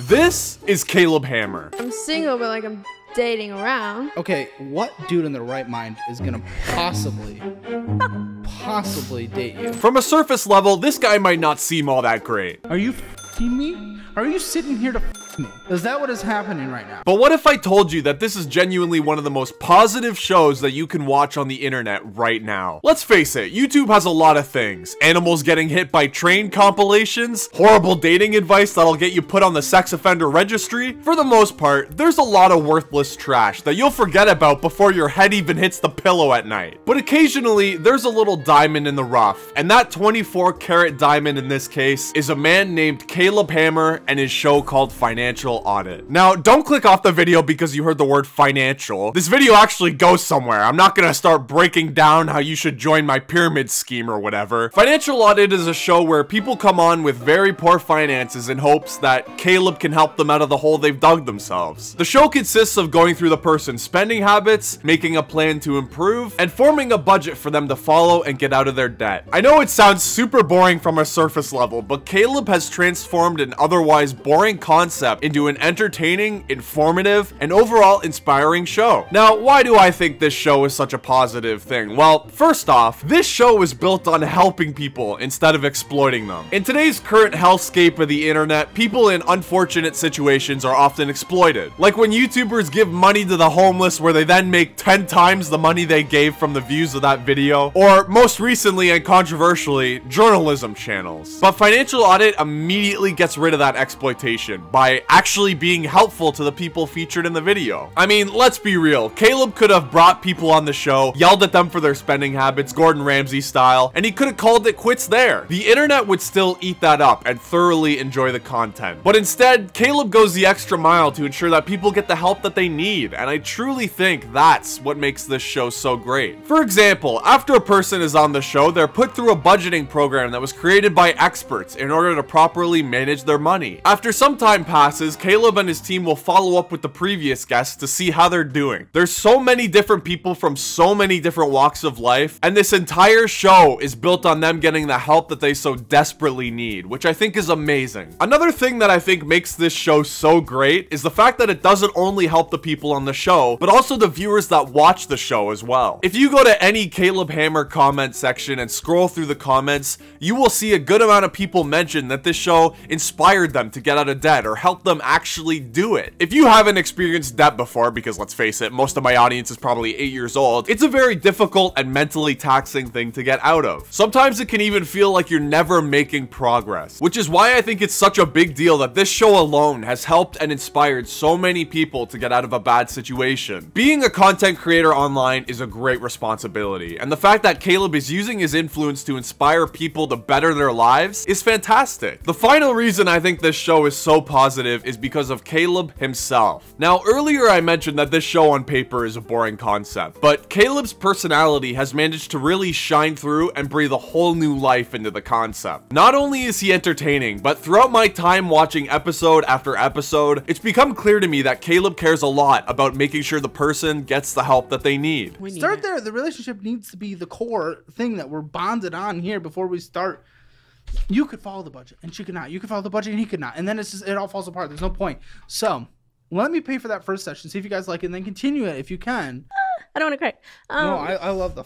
This is Caleb Hammer. I'm single, but like I'm dating around. Okay, what dude in their right mind is gonna possibly date you? From a surface level, this guy might not seem all that great. Are you f***ing me? Are you sitting here to f*** me? Is that what is happening right now? But what if I told you that this is genuinely one of the most positive shows that you can watch on the internet right now? Let's face it, YouTube has a lot of things. Animals getting hit by train compilations, horrible dating advice that'll get you put on the sex offender registry. For the most part, there's a lot of worthless trash that you'll forget about before your head even hits the pillow at night. But occasionally, there's a little diamond in the rough, and that 24-karat diamond in this case is a man named Caleb Hammer and his show called Financial Audit. Now, don't click off the video because you heard the word financial. This video actually goes somewhere. I'm not gonna start breaking down how you should join my pyramid scheme or whatever. Financial Audit is a show where people come on with very poor finances in hopes that Caleb can help them out of the hole they've dug themselves. The show consists of going through the person's spending habits, making a plan to improve, and forming a budget for them to follow and get out of their debt. I know it sounds super boring from a surface level, but Caleb has transformed an otherwise boring concept into an entertaining, informative, and overall inspiring show. Now, why do I think this show is such a positive thing? Well, first off, this show is built on helping people instead of exploiting them. In today's current hellscape of the internet, people in unfortunate situations are often exploited. Like when YouTubers give money to the homeless where they then make 10 times the money they gave from the views of that video, or most recently and controversially, journalism channels. But Financial Audit immediately gets rid of that exploitation by actually being helpful to the people featured in the video. I mean, let's be real. Caleb could have brought people on the show, yelled at them for their spending habits, Gordon Ramsay style, and he could have called it quits there. The internet would still eat that up and thoroughly enjoy the content. But instead, Caleb goes the extra mile to ensure that people get the help that they need, and I truly think that's what makes this show so great. For example, after a person is on the show, they're put through a budgeting program that was created by experts in order to properly manage their money. After some time passes, Caleb and his team will follow up with the previous guests to see how they're doing. There's so many different people from so many different walks of life, and this entire show is built on them getting the help that they so desperately need, which I think is amazing. Another thing that I think makes this show so great is the fact that it doesn't only help the people on the show, but also the viewers that watch the show as well. If you go to any Caleb Hammer comment section and scroll through the comments, you will see a good amount of people mention that this show inspired them to get out of debt or helped them actually do it. If you haven't experienced debt before, because let's face it, most of my audience is probably 8 years old, it's a very difficult and mentally taxing thing to get out of. Sometimes it can even feel like you're never making progress, which is why I think it's such a big deal that this show alone has helped and inspired so many people to get out of a bad situation. Being a content creator online is a great responsibility, and the fact that Caleb is using his influence to inspire people to better their lives is fantastic. The final reason I think this show is so positive is because of Caleb himself. Now, earlier I mentioned that this show on paper is a boring concept, but Caleb's personality has managed to really shine through and breathe a whole new life into the concept. Not only is he entertaining, but throughout my time watching episode after episode, it's become clear to me that Caleb cares a lot about making sure the person gets the help that they need. Start there. The relationship needs to be the core thing that we're bonded on here before we start. You could follow the budget and she could not. You could follow the budget and he could not. And then it's just, it all falls apart. There's no point. So let me pay for that first session. See if you guys like it and then continue it if you can. I don't want to cry. No, I love the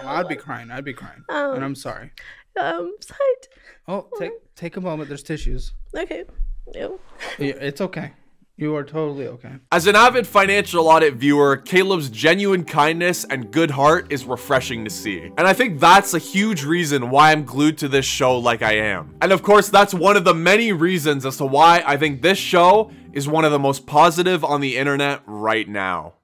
I'd be crying. I'd be crying. And I'm sorry. Side. Oh, take a moment. There's tissues. Okay. Ew. It's okay. You are totally okay. As an avid Financial Audit viewer, Caleb's genuine kindness and good heart is refreshing to see. And I think that's a huge reason why I'm glued to this show like I am. And of course, that's one of the many reasons as to why I think this show is one of the most positive on the internet right now.